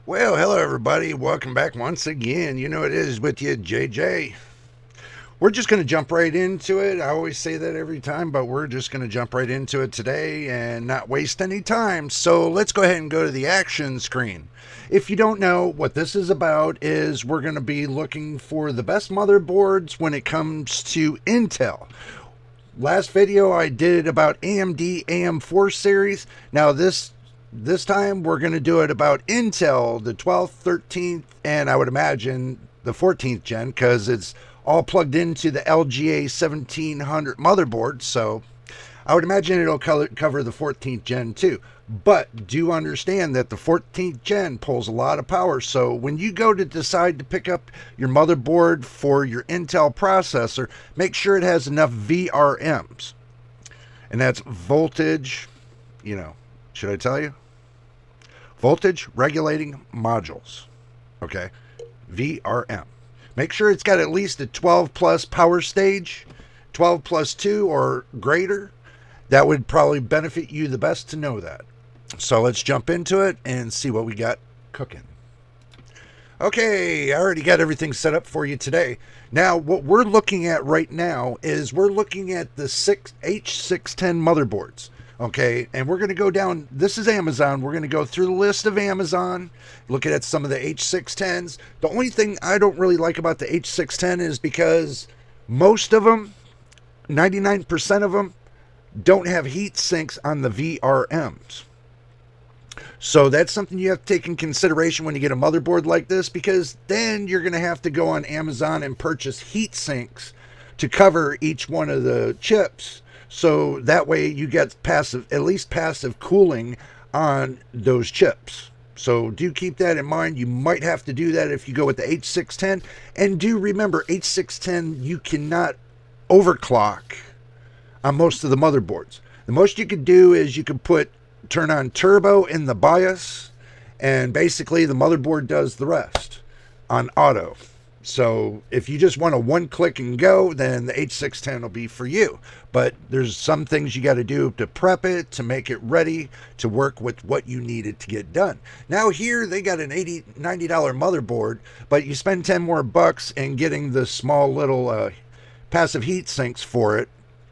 Well, hello everybody. Welcome back once again. You know it is with you, JJ. We're just going to jump right into it. I always say that every time, but we're just going to jump right into it today and not waste any time. So let's go ahead and go to the action screen. If you don't know what this is about, is we're going to be looking for the best motherboards when it comes to Intel. Last video I did about AMD AM4 series. Now this time we're going to do it about Intel, the 12th, 13th, and I would imagine the 14th gen because it's all plugged into the LGA 1700 motherboard. So I would imagine it'll cover the 14th gen too. But do understand that the 14th gen pulls a lot of power. So when you go to decide to pick up your motherboard for your Intel processor, make sure it has enough VRMs. And that's voltage, should I tell you? Voltage regulating modules. Okay. VRM. Make sure it's got at least a 12 plus power stage, 12 plus 2 or greater. That would probably benefit you the best to know that. So let's jump into it and see what we got cooking. Okay, I already got everything set up for you today. Now, what we're looking at right now is we're looking at the H610 motherboards. Okay, and we're going to go down. This is Amazon. We're going to go through the list of Amazon, looking at some of the H610s. The only thing I don't really like about the H610 is because most of them, 99% of them, don't have heat sinks on the VRMs. So that's something you have to take in consideration when you get a motherboard like this, because then you're going to have to go on Amazon and purchase heat sinks to cover each one of the chips. So that way you get at least passive cooling on those chips. So do keep that in mind. You might have to do that if you go with the H610. And do remember, H610, you cannot overclock on most of the motherboards. The most you could do is you could turn on turbo in the BIOS, and basically the motherboard does the rest on auto. So if you just want a one click and go, then the H610 will be for you. But there's some things you got to do to prep it, to make it ready to work with what you needed to get done. Now here they got an $90 motherboard, but you spend 10 more bucks in getting the small little passive heat sinks for it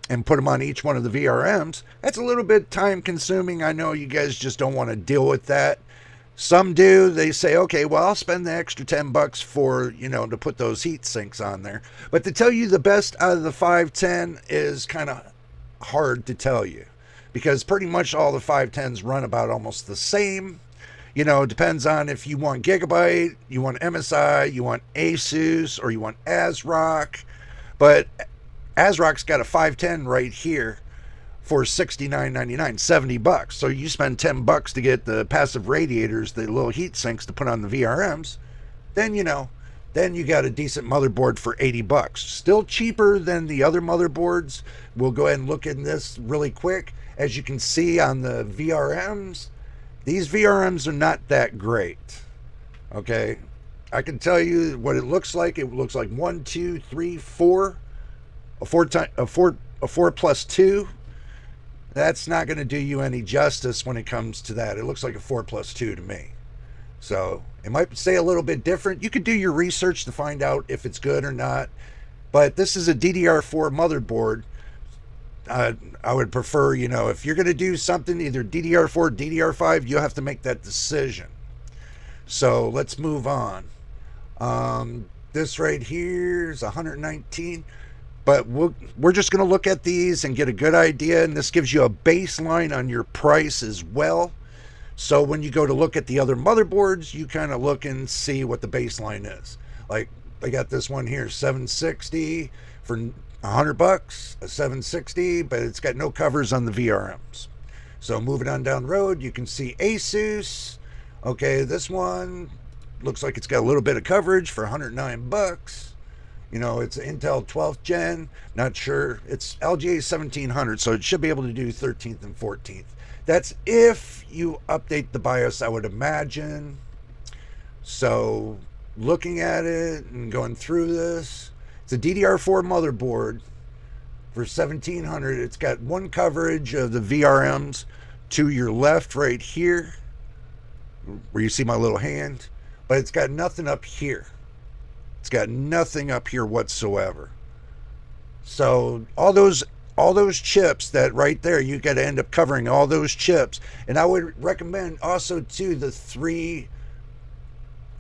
and put them on each one of the VRMs. That's a little bit time consuming. I know you guys just don't want to deal with that. Some do. They say, okay, well, I'll spend the extra 10 bucks for, to put those heat sinks on there. But to tell you the best out of the 510 is kind of hard to tell you, because pretty much all the 510s run about almost the same. It depends on if you want Gigabyte, you want MSI, you want Asus, or you want ASRock. But ASRock's got a 510 right here for $69.99, 70 bucks. So you spend 10 bucks to get the passive radiators, the little heat sinks to put on the VRMs, then then you got a decent motherboard for 80 bucks. Still cheaper than the other motherboards. We'll go ahead and look at this really quick. As you can see on the VRMs, these VRMs are not that great. Okay, I can tell you what it looks like. It looks like 1, 2, 3, 4, a 4 plus 2. That's not going to do you any justice when it comes to that. It looks like a 4 plus 2 to me. So it might say a little bit different. You could do your research to find out if it's good or not. But this is a DDR4 motherboard. I would prefer, if you're going to do something, either DDR4, DDR5, you'll have to make that decision. So let's move on. This right here is 119. But we're just going to look at these and get a good idea, and this gives you a baseline on your price as well. So when you go to look at the other motherboards, you kind of look and see what the baseline is. Like, I got this one here, 760 for 100 bucks, a 760, but it's got no covers on the VRMs. So moving on down the road, you can see Asus. Okay, this one looks like it's got a little bit of coverage for 109 bucks. It's Intel 12th gen. Not sure. It's LGA 1700, so it should be able to do 13th and 14th. That's if you update the BIOS, I would imagine. So looking at it and going through this, it's a DDR4 motherboard for 1700. It's got one coverage of the VRMs to your left right here. where you see my little hand, but it's got nothing up here. It's got nothing up here whatsoever. So all those chips that right there, you got to end up covering all those chips. And I would recommend also too the three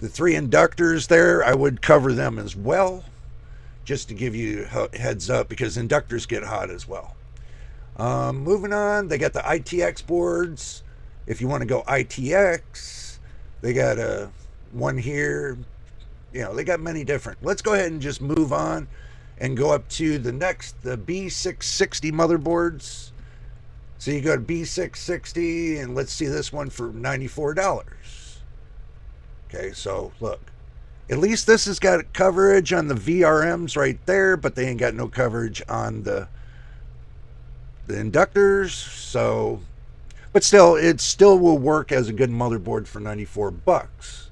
inductors there. I would cover them as well, just to give you a heads up, because inductors get hot as well. Moving on, they got the ITX boards. If you want to go ITX, they got one here. They got many different. Let's go ahead and just move on and go up to the B660 motherboards. So you go to B660, and let's see this one for $94. Okay, so look. At least this has got coverage on the VRMs right there, but they ain't got no coverage on the inductors. So, but still, it still will work as a good motherboard for $94,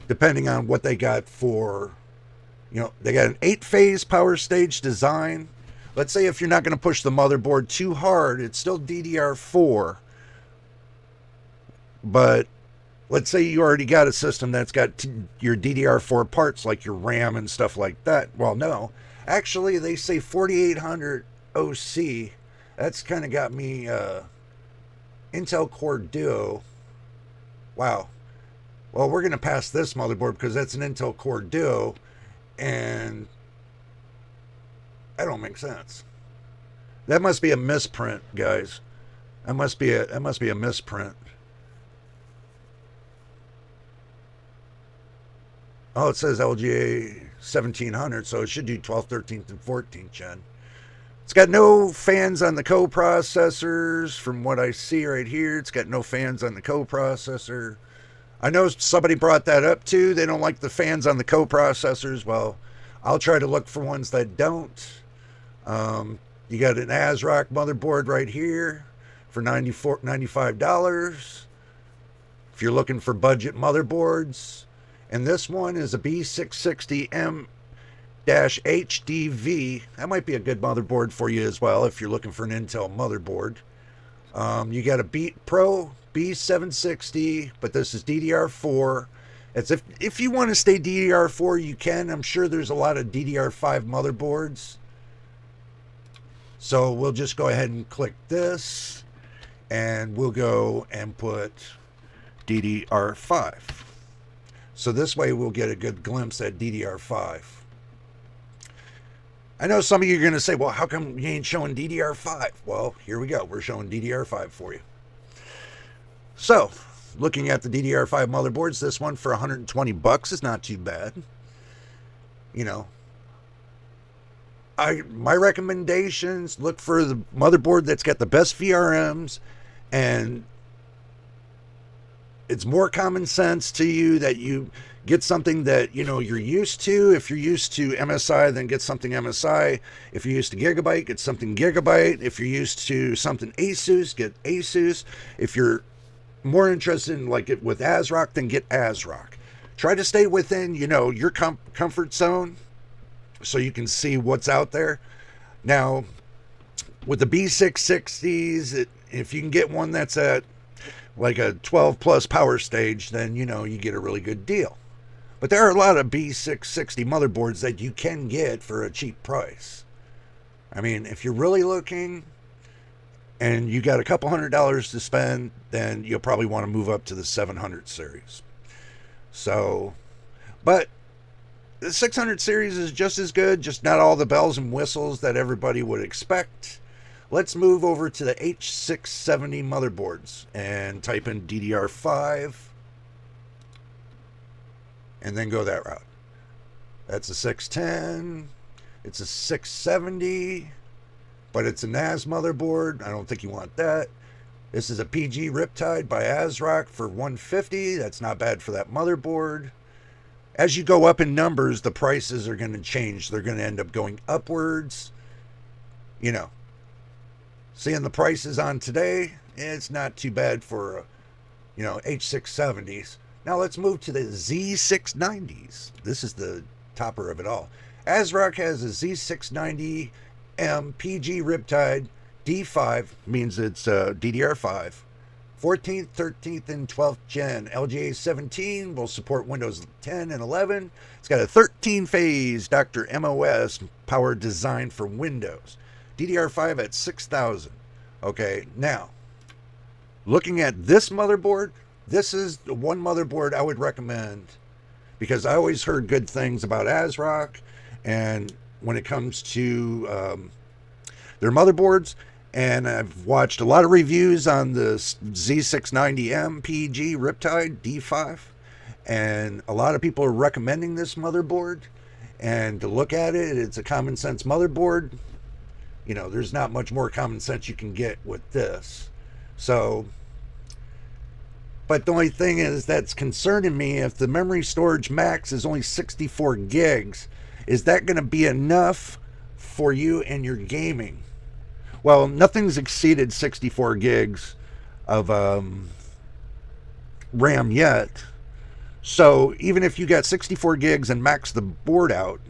depending on what they got for. They got an 8-phase power stage design. Let's say if you're not going to push the motherboard too hard, it's still DDR4, but let's say you already got a system that's got your DDR4 parts, like your RAM and stuff like that. Well, no. Actually, they say 4800 OC. That's kind of got me Intel Core Duo. Wow. Well, we're going to pass this motherboard because that's an Intel Core Duo, and that don't make sense. That must be a misprint, guys. That must be a misprint. Oh, it says LGA 1700, so it should do 12th, 13th, and 14th gen. It's got no fans on the coprocessors, from what I see right here. It's got no fans on the coprocessor. I know somebody brought that up too. They don't like the fans on the coprocessors. Well, I'll try to look for ones that don't. You got an ASRock motherboard right here for $95. If you're looking for budget motherboards. And this one is a B660M-HDV. That might be a good motherboard for you as well if you're looking for an Intel motherboard. You got a Pro B760, but this is DDR4. It's if you want to stay DDR4, you can. I'm sure there's a lot of DDR5 motherboards. So we'll just go ahead and click this, and we'll go and put DDR5. So this way we'll get a good glimpse at DDR5. I know some of you are going to say, well, how come you ain't showing DDR5? Well, here we go. We're showing DDR5 for you. So, looking at the DDR5 motherboards, this one for $120 is not too bad. My recommendations, look for the motherboard that's got the best VRMs, and it's more common sense to you that you get something that you're used to. If you're used to MSI, then get something MSI. If you're used to Gigabyte, get something Gigabyte. If you're used to something Asus, get Asus. If you're more interested in like it with ASRock, then get ASRock. Try to stay within your comfort zone so you can see what's out there. Now, with the B660s, if you can get one that's at like a 12 plus power stage, then you get a really good deal. But there are a lot of B660 motherboards that you can get for a cheap price. I mean, if you're really looking and you got a couple $100 to spend, then you'll probably want to move up to the 700 series. So, but the 600 series is just as good, just not all the bells and whistles that everybody would expect. Let's move over to the H670 motherboards and type in DDR5 and then go that route. That's a 610. It's a 670, but it's a NAS motherboard. I don't think you want that. This is a PG Riptide by ASRock for $150. That's not bad for that motherboard. As you go up in numbers, the prices are going to change. They're going to end up going upwards. Seeing the prices on today, it's not too bad for, H670s. Now let's move to the Z690s. This is the topper of it all. ASRock has a Z690M PG Riptide D5, means it's DDR5, 14th, 13th, and 12th gen. LGA 17 will support Windows 10 and 11. It's got a 13-phase Dr. MOS power designed for Windows. DDR5 at 6,000. Okay, now, looking at this motherboard, this is the one motherboard I would recommend because I always heard good things about ASRock, and when it comes to their motherboards, and I've watched a lot of reviews on the Z690M PEG Riptide D5, and a lot of people are recommending this motherboard. And to look at it, it's a common sense motherboard. You know, there's not much more common sense you can get with this. So, but the only thing is that's concerning me, if the memory storage max is only 64 gigs, is that going to be enough for you and your gaming? Well, nothing's exceeded 64 gigs of RAM yet. So even if you got 64 gigs and max the board out,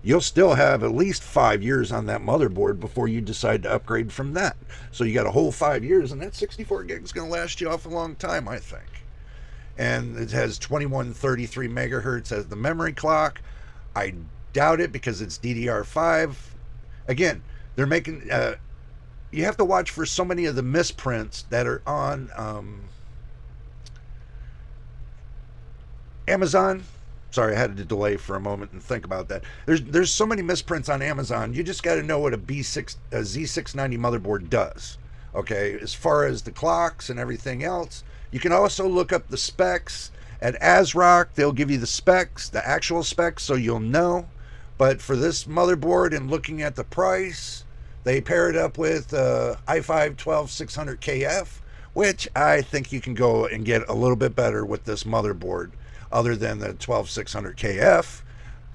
you'll still have at least 5 years on that motherboard before you decide to upgrade from that. So you got a whole 5 years, and that 64 gigs is going to last you off a long time, I think. And it has 2133 megahertz as the memory clock. I doubt it because it's DDR5. Again, they're making, you have to watch for so many of the misprints that are on Amazon. Sorry, I had to delay for a moment and think about that. There's so many misprints on Amazon. You just got to know what a Z690 motherboard does. Okay, as far as the clocks and everything else, you can also look up the specs at ASRock. They'll give you the specs, the actual specs, so you'll know. But for this motherboard and looking at the price, they pair it up with i5 12600KF, which I think you can go and get a little bit better with this motherboard other than the 12600KF.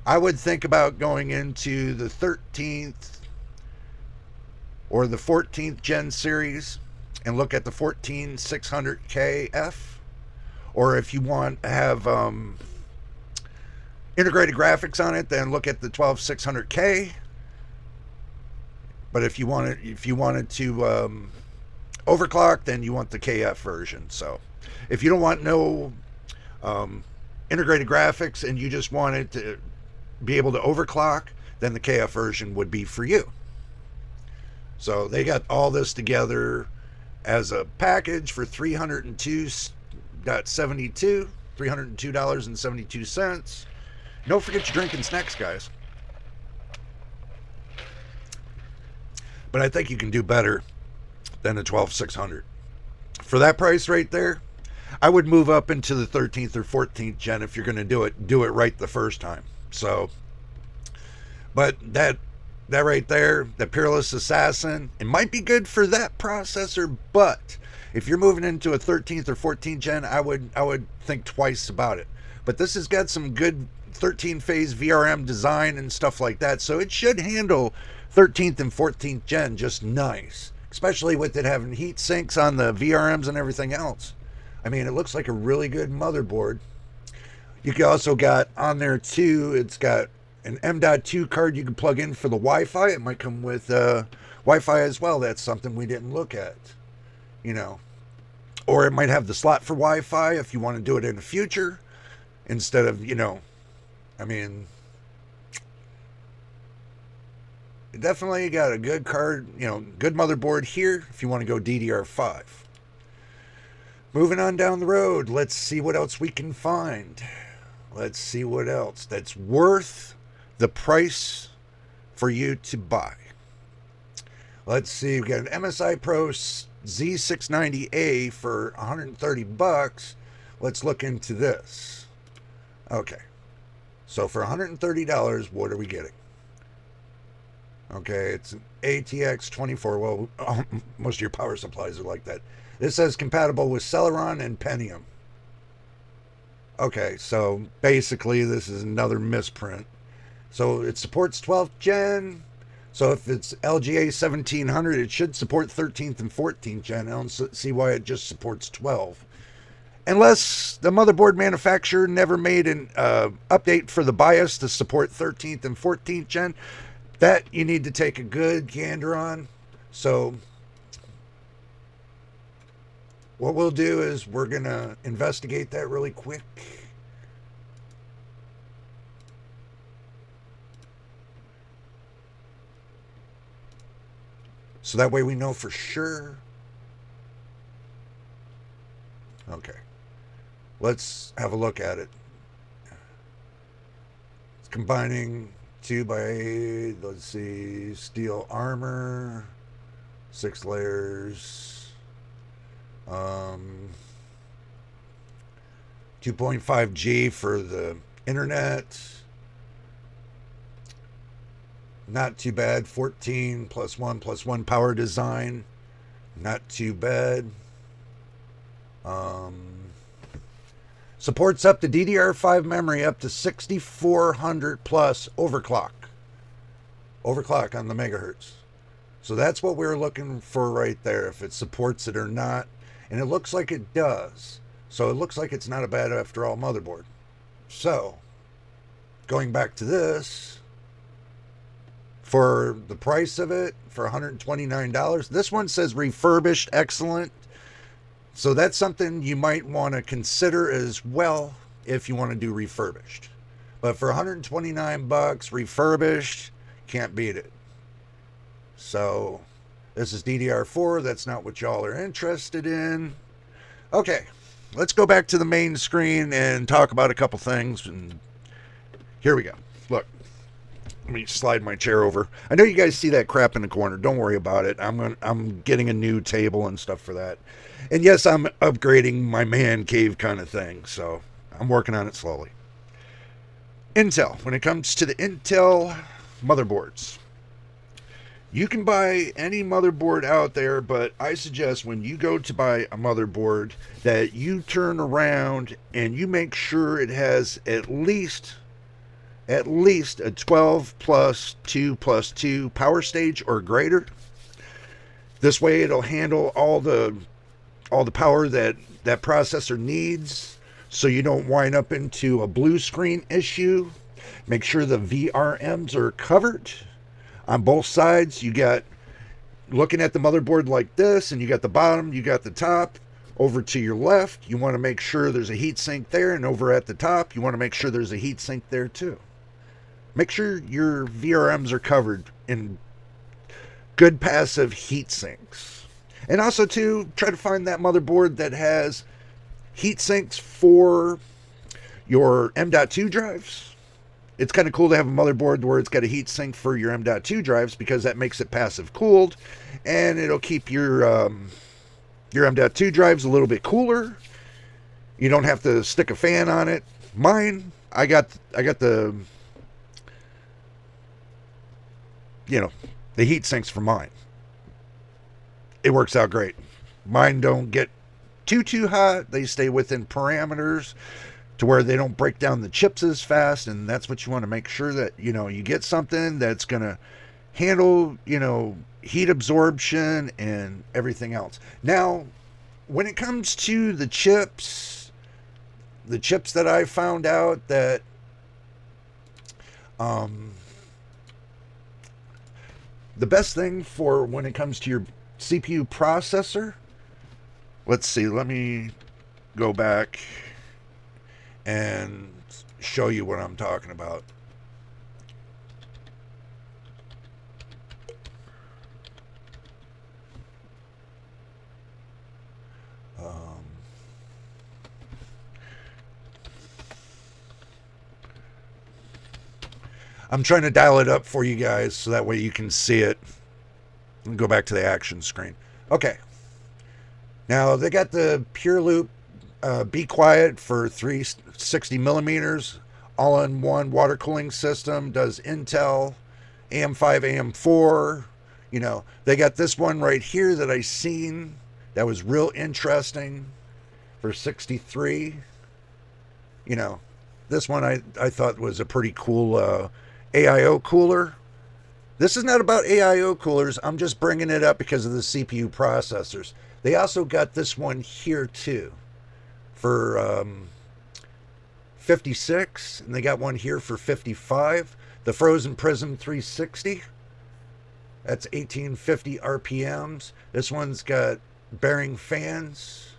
I would think about going into the 13th or the 14th gen series and look at the 14600KF. Or if you want to have integrated graphics on it, then look at the 12600K. But if you wanted to overclock, then you want the KF version. So if you don't want no integrated graphics and you just wanted to be able to overclock, then the KF version would be for you. So they got all this together as a package for $302.72. Don't forget your drinking snacks, guys. But I think you can do better than a 12600. For that price right there, I would move up into the 13th or 14th gen if you're going to do it right the first time. So, but that right there, the Peerless Assassin, it might be good for that processor, but if you're moving into a 13th or 14th gen, I would think twice about it. But this has got some good 13-phase VRM design and stuff like that, so it should handle 13th and 14th gen just nice, especially with it having heat sinks on the VRMs and everything else. I mean, it looks like a really good motherboard. You also got on there too, it's got an M.2 card you can plug in for the Wi-Fi. It might come with Wi-Fi as well. That's something we didn't look at, you know. Or it might have the slot for Wi-Fi if you want to do it in the future instead of, you know, I mean, definitely got a good card, you know, good motherboard here if you want to go DDR5. Moving on down the road, let's see what else we can find. Let's see what else that's worth the price for you to buy. Let's see, we got an MSI Pro Z690A for $130. Let's look into this. Okay. So for $130, what are we getting? Okay, it's an ATX 24. Well, most of your power supplies are like that. This says compatible with Celeron and Pentium. Okay, so basically this is another misprint. So it supports 12th gen. So if it's LGA 1700, it should support 13th and 14th gen. I don't see why it just supports 12. Unless the motherboard manufacturer never made an update for the BIOS to support 13th and 14th gen. That you need to take a good gander on. So What we'll do is we're going to investigate that really quick. So that way we know for sure. Okay. Let's have a look at it. It's combining 2 by 8, let's see, steel armor, 6 layers, 2.5G for the internet. Not too bad. 14 plus 1 power design. Not too bad. Supports up to DDR5 memory up to 6400 plus overclock. Overclock on the megahertz. So that's what we're looking for right there, if it supports it or not. And it looks like it does. So it looks like it's not a bad, after all, motherboard. So, going back to this, for the price of it, for $129, this one says refurbished, excellent. So that's something you might want to consider as well if you want to do refurbished. But for 129 bucks, refurbished, can't beat it. So this is DDR4. That's not what y'all are interested in. Okay, let's go back to the main screen and talk about a couple things. And here we go. Look, let me slide my chair over. I know you guys see that crap in the corner. Don't worry about it. I'm getting a new table and stuff for that. And yes, I'm upgrading my man cave kind of thing. So I'm working on it slowly. Intel. When it comes to the Intel motherboards, you can buy any motherboard out there, but I suggest when you go to buy a motherboard that you turn around and you make sure it has at least a 12 plus 2 power stage or greater. This way it'll handle all the power that processor needs, so you don't wind up into a blue screen issue. Make sure the VRMs are covered on both sides. You got, looking at the motherboard like this, and you got the bottom, you got the top. Over to your left, you want to make sure there's a heat sink there, and over at the top, you want to make sure there's a heat sink there too. Make sure your VRMs are covered in good passive heat sinks. And also too, try to find that motherboard that has heat sinks for your M.2 drives. It's kind of cool to have a motherboard where it's got a heat sink for your M.2 drives, because that makes it passive cooled, and it'll keep your M.2 drives a little bit cooler. You don't have to stick a fan on it. Mine, I got the the heat sinks for mine. It works out great. Mine don't get too hot. They stay within parameters to where they don't break down the chips as fast, and that's what you want to make sure that, you get something that's going to handle, heat absorption and everything else. Now, when it comes to the chips that I found out that the best thing for when it comes to your CPU processor, let's see, let me go back and show you what I'm talking about. I'm trying to dial it up for you guys so that way you can see it. And go back to the action screen. Okay. Now they got the Pure Loop Be Quiet for 360 millimeters, all-in-one water cooling system. Does Intel AM5, AM4. They got this one right here that I seen that was real interesting for 63. This one I thought was a pretty cool AIO cooler. This is not about AIO coolers. I'm just bringing it up because of the CPU processors. They also got this one here too for 56, and they got one here for 55. The Frozen Prism 360. That's 1850 RPMs. This one's got bearing fans.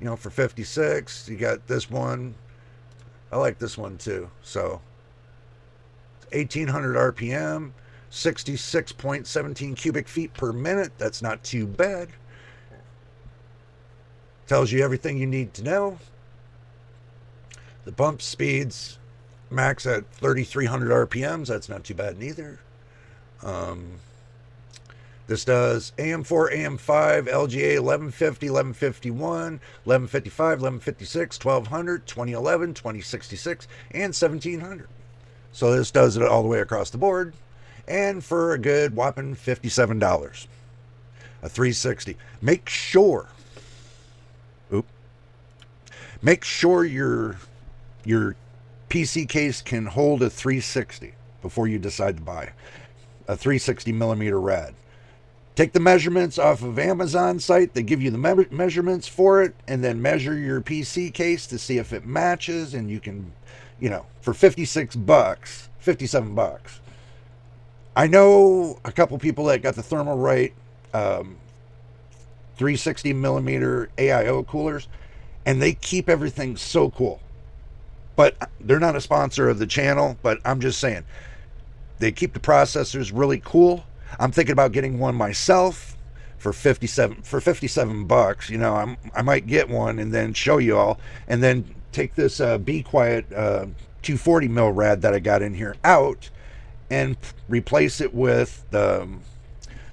You know, for 56, you got this one. I like this one too. So 1800 RPM, 66.17 cubic feet per minute. That's not too bad. Tells you everything you need to know. The bump speeds max at 3300 RPMs. That's not too bad neither. This does AM4, AM5, LGA 1150, 1151, 1155, 1156, 1200, 2011, 2066, and 1700. So this does it all the way across the board. And for a good whopping $57. A 360. Make sure your PC case can hold a 360 before you decide to buy a 360 millimeter rad. Take the measurements off of Amazon site. They give you the measurements for it, and then measure your PC case to see if it matches, and you can, you know, for 56 bucks, 57 bucks. I know a couple people that got the Thermalright 360 millimeter AIO coolers, and they keep everything so cool. But they're not a sponsor of the channel, but I'm just saying, they keep the processors really cool. I'm thinking about getting one myself for 57 bucks. You know, I might get one and then show you all, and then take this Be Quiet 240 mil rad that I got in here out and replace it with the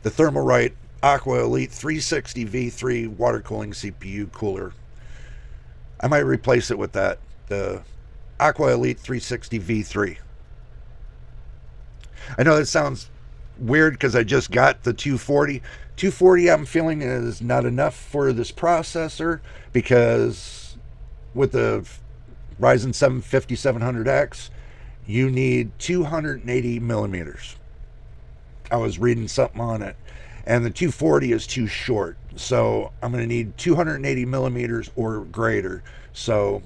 Thermalright Aqua Elite 360 V3 water cooling CPU cooler. I might replace it with that, the Aqua Elite 360 V3. I know that sounds weird because I just got the 240. 240 I'm feeling is not enough for this processor, because with the Ryzen 7 5700X, you need 280 millimeters. I was reading something on it, and the 240 is too short. So I'm going to need 280 millimeters or greater. So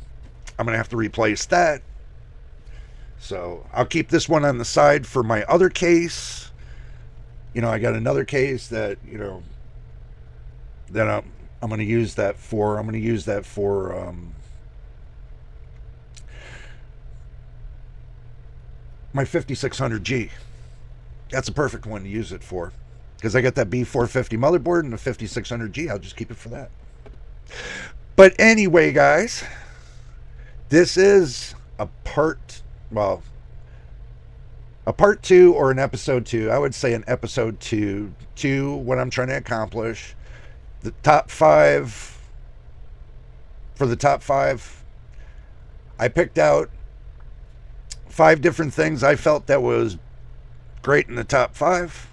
I'm going to have to replace that. So I'll keep this one on the side for my other case. You know, I got another case that, you know, that I'm going to use that for. I'm going to use that for my 5600G. That's a perfect one to use it for, because I got that B450 motherboard and the 5600G. I'll just keep it for that. But anyway, guys, this is a part 2 or an episode 2. I would say an episode 2 to what I'm trying to accomplish. The top 5. For the top 5, I picked out 5 different things I felt that was great in the top 5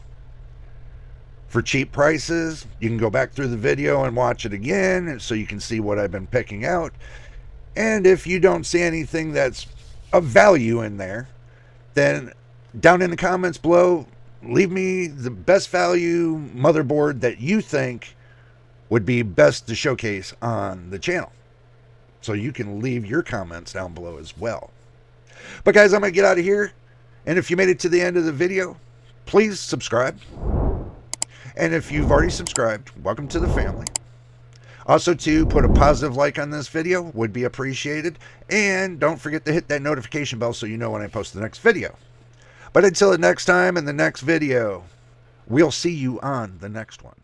for cheap prices. You can go back through the video and watch it again so you can see what I've been picking out. And if you don't see anything that's of value in there, then down in the comments below, leave me the best value motherboard that you think would be best to showcase on the channel. So you can leave your comments down below as well. But guys, I'm going to get out of here. And if you made it to the end of the video, please subscribe. And if you've already subscribed, welcome to the family. Also, to put a positive like on this video would be appreciated. And don't forget to hit that notification bell so you know when I post the next video. But until the next time in the next video, we'll see you on the next one.